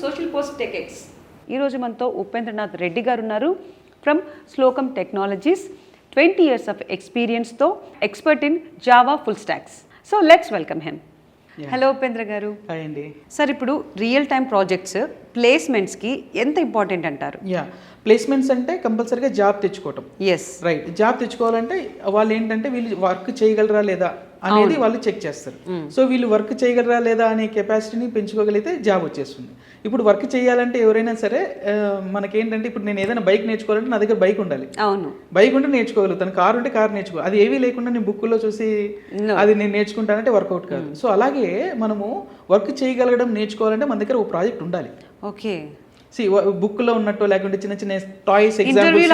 Social post టెక్ఎక్స్. ఈరోజు మనతో ఉపేంద్రనాథ్ రెడ్డి గారు ఉన్నారు from Shlokam technologies. 20 years of ఎక్స్పీరియన్స్తో expert in Java full stacks. So let's welcome him. Hello Upendra garu. Hi అండి. సార్, ఇప్పుడు రియల్ టైమ్ ప్రాజెక్ట్స్ ప్లేస్మెంట్స్కి ఎంత ఇంపార్టెంట్ అంటారు? ప్లేస్మెంట్స్ అంటే కంపల్సరీగా జాబ్ తెచ్చుకోవటం. Yes, right. జాబ్ తెచ్చుకోవాలంటే వాళ్ళు ఏంటంటే వీళ్ళు వర్క్ చేయగలరా లేదా అనేది వాళ్ళు చెక్ చేస్తారు. సో వీళ్ళు వర్క్ చేయగలరా లేదా అనే కెపాసిటీని పెంచుకోగలిగితే జాబ్ వచ్చేస్తుంది. ఇప్పుడు వర్క్ చేయాలంటే ఎవరైనా సరే మనకేంటంటే ఇప్పుడు నేను ఏదైనా బైక్ నేర్చుకోవాలంటే నా దగ్గర బైక్ ఉండాలి. అవును, బైక్ ఉంటే నేర్చుకోగలుగుతాను. కారు ఉంటే కారు నేర్చుకో. అది ఏవీ లేకుండా నేను బుక్లో చూసి అది నేను నేర్చుకుంటానంటే వర్కౌట్ కాదు. సో అలాగే మనము వర్క్ చేయగలగడం నేర్చుకోవాలంటే మన దగ్గర ఒక ప్రాజెక్ట్ ఉండాలి. ఓకే. బుక్ లో ఉన్నట్టు లేకుంటే చిన్న చిన్న టాయ్స్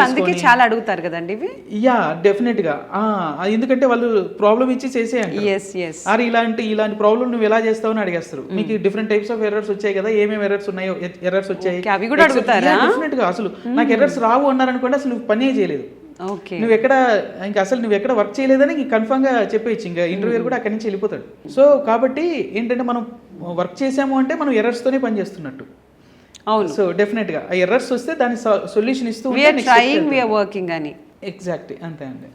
అందుకే చాలా అడుగుతారు కదండి ఇవి. డెఫినెట్ గా. ఎందుకంటే వాళ్ళు ప్రాబ్లం ఇచ్చి చేసేయండి. ఇలాంటి ప్రాబ్లం నువ్వు ఎలా చేస్తావు అని అడిగేస్తారు. మీకు డిఫరెంట్ టైప్స్ ఆఫ్ ఎర్రర్స్ వచ్చాయి కదా, ఏమేమి ఎర్రర్స్ ఉన్నాయో ఎర్రర్స్ వచ్చాయి అవి కూడా అడుగుతారా? డెఫినెట్ గా. అసలు నాకు ఎర్రర్స్ రావు అన్నారనుకోండి, అసలు నువ్వు పనే చేయలేదు. నువ్వు ఎక్కడ వర్క్ చేయలేదని కన్ఫర్మ్ గా చెప్పేయచ్చు. ఇంకా ఇంటర్వ్యూ కూడా అక్కడి నుంచి వెళ్ళిపోతాడు. సో కాబట్టి ఏంటంటే మనం వర్క్ చేసాము అంటే మనం ఎర్రర్స్ తోనే పని చేస్తున్నట్టు. అవును. సో డెఫినెట్ గా ఎర్రర్స్ వస్తే దాని సొల్యూషన్ ఇస్తూ వర్కింగ్ అని. ఎగ్జాక్ట్లీ అంతే అండి.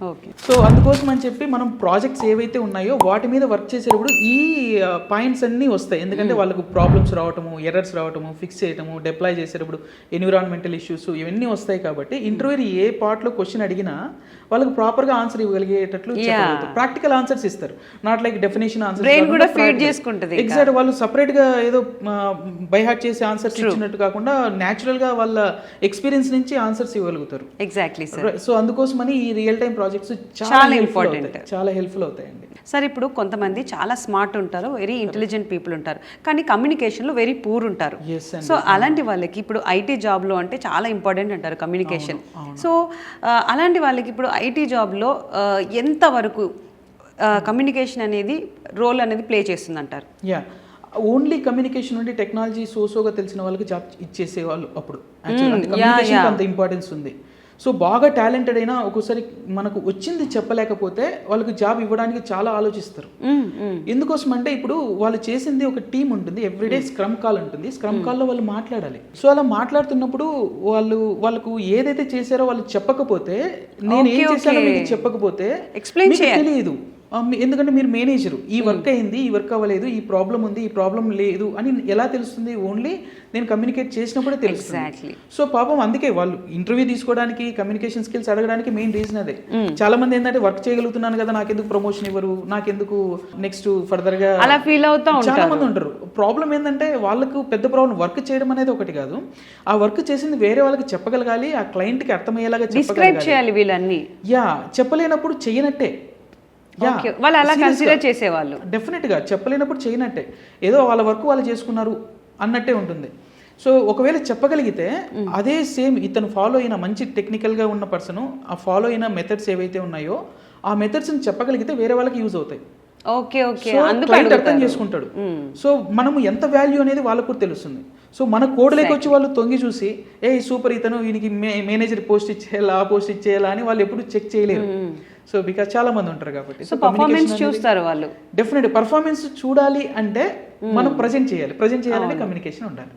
సో అందుకోసం అని చెప్పి మనం ప్రాజెక్ట్స్ ఏవైతే ఉన్నాయో వాటి మీద వర్క్ చేసేటప్పుడు ఈ పాయింట్స్ అన్నీ వస్తాయి. ఎందుకంటే వాళ్ళకు ప్రాబ్లమ్స్ రావటము, ఎర్రర్స్ రావటము, ఫిక్స్ చేయటము, డిప్లాయ్ చేసేటప్పుడు ఎన్విరాన్మెంటల్ ఇష్యూస్ ఇవన్నీ వస్తాయి. కాబట్టి ఇంటర్వ్యూ ఏ పార్ట్లో క్వశ్చన్ అడిగినా వాళ్ళకి ప్రాపర్గా ఆన్సర్ ఇవ్వగలిగేటట్లు ప్రాక్టికల్ ఆన్సర్స్ ఇస్తారు. Not like definition answer. Exact వాళ్ళు సపరేట్ గా ఏదో బై హార్ట్ చేసి ఆన్సర్స్ ఇచ్చినట్టు కాకుండా న్యాచురల్ గా వాళ్ళ ఎక్స్పీరియన్స్ నుంచి ఆన్సర్స్ ఇవ్వగలుగుతారు. ఎగ్జాక్ట్లీ. సో అందుకోసమని ఈ రియల్ టైం ప్రాజెక్ట్స్ చాలా ఇంపార్టెంట్, చాలా హెల్ప్ఫుల్ అవుతాయండి. సార్, ఇప్పుడు కొంతమంది చాలా స్మార్ట్ ఉంటారు, వెరీ ఇంటెలిజెంట్ పీపుల్ ఉంటారు, కానీ కమ్యూనికేషన్లో వెరీ పూర్ ఉంటారు. సో అలాంటి వాళ్ళకి ఇప్పుడు ఐటీ జాబ్లో అంటే చాలా ఇంపార్టెంట్ అంటారు కమ్యూనికేషన్. సో అలాంటి వాళ్ళకి ఇప్పుడు ఐటీ జాబ్లో ఎంతవరకు కమ్యూనికేషన్ అనేది రోల్ అనేది ప్లే చేస్తుంది అంటారు? ఓన్లీ కమ్యూనికేషన్ నుండి టెక్నాలజీ సోగా తెలిసిన వాళ్ళకి జాబ్ ఇచ్చేసే వాళ్ళు అప్పుడు అంత ఇంపార్టెన్స్ ఉంది. సో బాగా టాలెంటెడ్ అయినా ఒక్కోసారి మనకు వచ్చింది చెప్పలేకపోతే వాళ్ళకి జాబ్ ఇవ్వడానికి చాలా ఆలోచిస్తారు. ఎందుకోసం అంటే ఇప్పుడు వాళ్ళు చేసింది ఒక టీం ఉంటుంది, ఎవ్రీడే స్క్రమ్ కాల్ ఉంటుంది. స్క్రమ్ కాల్లో వాళ్ళు మాట్లాడాలి. సో అలా మాట్లాడుతున్నప్పుడు వాళ్ళకు ఏదైతే చేశారో వాళ్ళు చెప్పకపోతే, నేను ఏం చేశానో మీకు చెప్పకపోతే తెలియదు. ఎందుకంటే మీరు మేనేజరు, ఈ వర్క్ అయింది, ఈ వర్క్ అవ్వలేదు, ఈ ప్రాబ్లం ఉంది, ఈ ప్రాబ్లం లేదు అని ఎలా తెలుస్తుంది? ఓన్లీ నేను కమ్యూనికేట్ చేసినప్పుడే తెలుస్తుంది. సో పాపం అందుకే వాళ్ళు ఇంటర్వ్యూ తీసుకోవడానికి కమ్యూనికేషన్ స్కిల్స్ అడగడానికి మెయిన్ రీజన్ అదే. చాలా మంది ఏంటంటే వర్క్ చేయగలుగుతున్నాను కదా, నాకెందుకు ప్రమోషన్ ఇవ్వరు, నాకెందుకు నెక్స్ట్ ఫర్దర్ గా అలా ఫీల్ అవుతా చాలా మంది ఉంటారు. ప్రాబ్లం ఏంటంటే వాళ్ళకు పెద్ద ప్రాబ్లం వర్క్ చేయడం అనేది ఒకటి కాదు, ఆ వర్క్ చేసింది వేరే వాళ్ళకి చెప్పగలగాలి, ఆ క్లయింట్ కి అర్థమయ్యేలాగా చెప్పగలగాలి. చెప్పలేనప్పుడు చేయనట్టే. వాళ్ళు అలా కన్సిడర్ చేసేవాళ్ళు. డెఫినెట్ గా చెప్పలేనప్పుడు చేయనట్టే, ఏదో వాళ్ళ వర్క్ వాళ్ళు చేసుకున్నారు అన్నట్టే ఉంటుంది. సో ఒకవేళ చెప్పగలిగితే అదే సేమ్ ఇతను ఫాలో అయిన మంచి టెక్నికల్ గా ఉన్న పర్సన్ ఆ ఫాలో అయిన మెథడ్స్ ఏవైతే ఉన్నాయో ఆ మెథడ్స్ చెప్పగలిగితే వేరే వాళ్ళకి యూజ్ అవుతాయి. అర్థం చేసుకుంటాడు. సో మనము ఎంత వాల్యూ అనేది వాళ్ళకు కూడా తెలుస్తుంది. సో మన కోడ్లోకి వచ్చి వాళ్ళు తొంగి చూసి సూపర్ ఇతను వీనికి మేనేజర్ పోస్ట్ ఇచ్చేయాలా, ఆ పోస్ట్ ఇచ్చేయాలా అని వాళ్ళు ఎప్పుడు చెక్ చేయలేరు. సో బికాస్ చాలా మంది ఉంటారు కాబట్టి పర్ఫార్మెన్స్ చూస్తారు వాళ్ళు. డెఫినెట్ పర్ఫార్మెన్స్ చూడాలి అంటే మనం ప్రజెంట్ చేయాలంటే కమ్యూనికేషన్ ఉండాలి.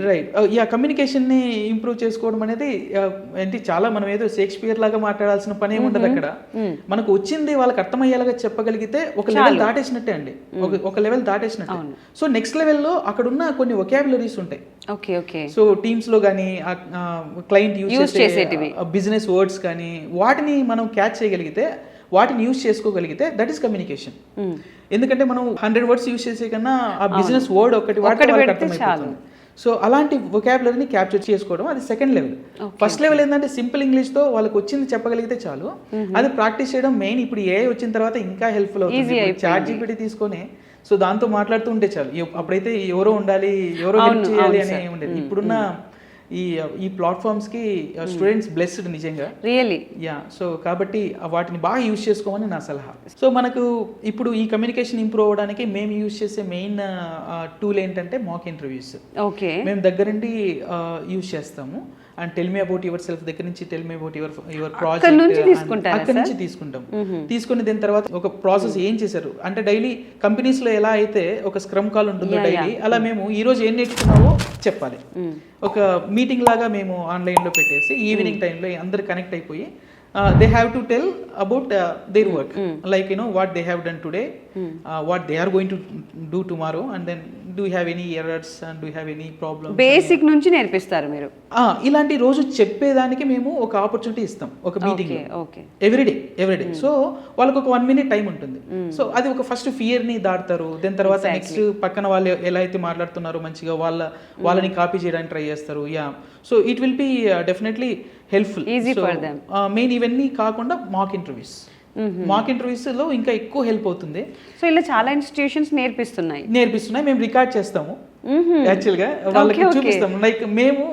రైట్. కమ్యూనికేషన్ ని ఇంప్రూవ్ చేసుకోవడం అనేది ఏంటి, చాలా మనం ఏదో షేక్స్పియర్ లాగా మాట్లాడాల్సిన పని ఏమి ఉండదు అక్కడ. మనకు వచ్చింది వాళ్ళకి అర్థమయ్యేలాగా చెప్పగలిగితే ఒక లెవెల్ దాటేసినట్టే అండి, ఒక లెవెల్ దాటేసినట్టే. సో నెక్స్ట్ లెవెల్లో అక్కడ ఉన్న కొన్ని వొకాబులరీస్ ఉంటాయి. సో టీమ్స్ లో కానీ క్లయింట్ యూజ్ చేసే బిజినెస్ వర్డ్స్ కానీ వాటిని మనం క్యాచ్ చేయగలిగితే, వాటిని యూజ్ చేసుకోగలిగితే దట్ ఈస్ కమ్యూనికేషన్. ఎందుకంటే మనం 100 words యూజ్ చేసే కన్నా ఆ బిజినెస్ వర్డ్ ఒకటి అర్థమైపోతుంది. సో అలాంటి వొకాబులరీని క్యాప్చర్ చేసుకోవడం అది సెకండ్ లెవెల్. ఫస్ట్ లెవెల్ ఏంటంటే సింపుల్ ఇంగ్లీష్తో వాళ్ళకి వచ్చింది చెప్పగలిగితే చాలు. అది ప్రాక్టీస్ చేయడం మెయిన్. ఇప్పుడు ఏఐ వచ్చిన తర్వాత ఇంకా హెల్ప్ఫుల్ అవుతుంది. చాట్ జీపీటీ తీసుకొని సో దాంతో మాట్లాడుతూ ఉంటే చాలు. అప్పుడైతే ఎవరో ఉండాలి, ఎవరో హెల్ప్ చేయాలి అని ఉండేది. ఇప్పుడున్న ఈ ప్లాట్ఫామ్స్ కి స్టూడెంట్స్ బ్లెస్డ్ నిజంగా, రియల్లీ. సో కాబట్టి వాటిని బాగా యూజ్ చేసుకోమని నా సలహా. సో మనకు ఇప్పుడు ఈ కమ్యూనికేషన్ ఇంప్రూవ్ అవ్వడానికి మేము యూజ్ చేసే మెయిన్ టూల్ ఏంటంటే మాక్ ఇంటర్వ్యూస్. మేము దగ్గరుండి యూజ్ చేస్తాము. And tell me about your self దగ్గర నుంచి టెల్ మీ అబౌట్ యువర్ నుంచి ప్రాజెక్ట్ తీసుకుంటారా అక్కడి నుంచి తీసుకుంటాం. తీసుకుని దీని తర్వాత ఒక ప్రాసెస్ ఏం చేశారు అంటే డైలీ కంపెనీస్ లో ఎలా అయితే ఒక స్క్రమ్ కాల్ ఉంటుందో డైలీ, అలా మేము ఈ రోజు ఏం నేర్చుకున్నామో చెప్పాలి. ఒక మీటింగ్ లాగా మేము ఆన్లైన్ లో పెట్టేసి ఈవినింగ్ టైంలో అందరు కనెక్ట్ అయిపోయి they have to tell about their work, like what they have done today, what they are going to do tomorrow, and then do you have any errors and do you have any problems. Basic నుంచి నేర్పిస్తారు మీరు. ఇలాంటి రోజు చెప్పేదానికి మేము ఒక opportunity ఇస్తాం ఒక మీటింగ్ ఎవ్రీడే. సో వాళ్ళకి ఒక 1 minute టైం ఉంటుంది. సో అది ఒక ఫస్ట్ ఫియర్ ని దాటుతారు. దాని తర్వాత నెక్స్ట్ పక్కన వాళ్ళు ఎలా అయితే మాట్లాడుతున్నారో మంచిగా వాళ్ళని కాపీ చేయడానికి ట్రై చేస్తారు. So it will be definitely helpful, easy for them. Main ఇవన్నీ కాకుండా మాక్ ఇంటర్వ్యూస్ లో ఇంకా ఎక్కువ హెల్ప్ అవుతుంది. సో ఇలా చాలా ఇన్స్టిట్యూషన్స్ నేర్పిస్తున్నాయి. మేము రికార్డ్ చేస్తాము యాక్చువల్ గా వాళ్ళకి చూపిస్తాము. లైక్ మేము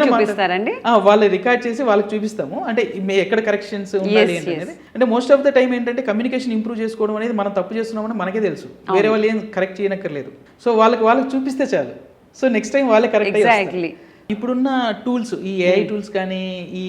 చూపిస్తారండి, వాళ్ళు రికార్డ్ చేసి వాళ్ళకి చూపిస్తాము. అంటే ఎక్కడ కరెక్షన్స్ ఉండాలి అనేది. అంటే మోస్ట్ ఆఫ్ ద టైం ఏంటంటే కమ్యూనికేషన్ ఇంప్రూవ్ చేసుకోవడం అనేది మనం తప్పు చేస్తున్నామని మనకే తెలుసు, వేరే వాళ్ళు ఏం కరెక్ట్ చేయనక్కర్లేదు. సో వాళ్ళకి చూపిస్తే చాలు. సో నెక్స్ట్ టైం వాళ్ళే కరెక్ట్. ఎగ్జాక్ట్లీ. ఇప్పుడున్న టూల్స్, ఈ ఏఐ టూల్స్ కానీ ఈ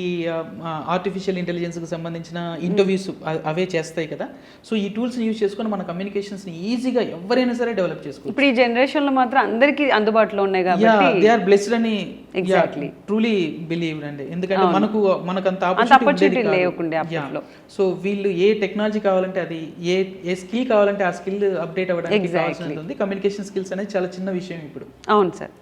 ఆర్టిఫిషియల్ ఇంటెలిజెన్స్కి సంబంధించిన ఇంటర్వ్యూస్ అవే చేస్తాయి కదా. సో ఈ టూల్స్ని యూజ్ చేసుకొని మన కమ్యూనికేషన్స్ని ఈజీగా ఎవరైనా సరే డెవలప్ చేసుకోవచ్చు. ఇప్పుడు ఈ జనరేషన్లో మాత్రం అందరికీ అందుబాటులో ఉన్నాయి కాబట్టి దే ఆర్ బ్లెస్డ్ అని ఎగ్జాక్ట్లీ ట్రూలీ బిలీవ్ అండి. ఎందుకంటే మనకు అంత ఆపర్చునిటీ లేకుండే అప్పట్లో. సో వీళ్ళు ఏ టెక్నాలజీ కావాలంటే అది, ఏ స్కిల్ కావాలంటే ఆ స్కిల్ అప్డేట్ అవ్వడానికి కావాల్సి ఉంటుంది. కమ్యూనికేషన్ స్కిల్స్ అనేది చాలా చిన్న విషయం ఇప్పుడు. అవును సార్.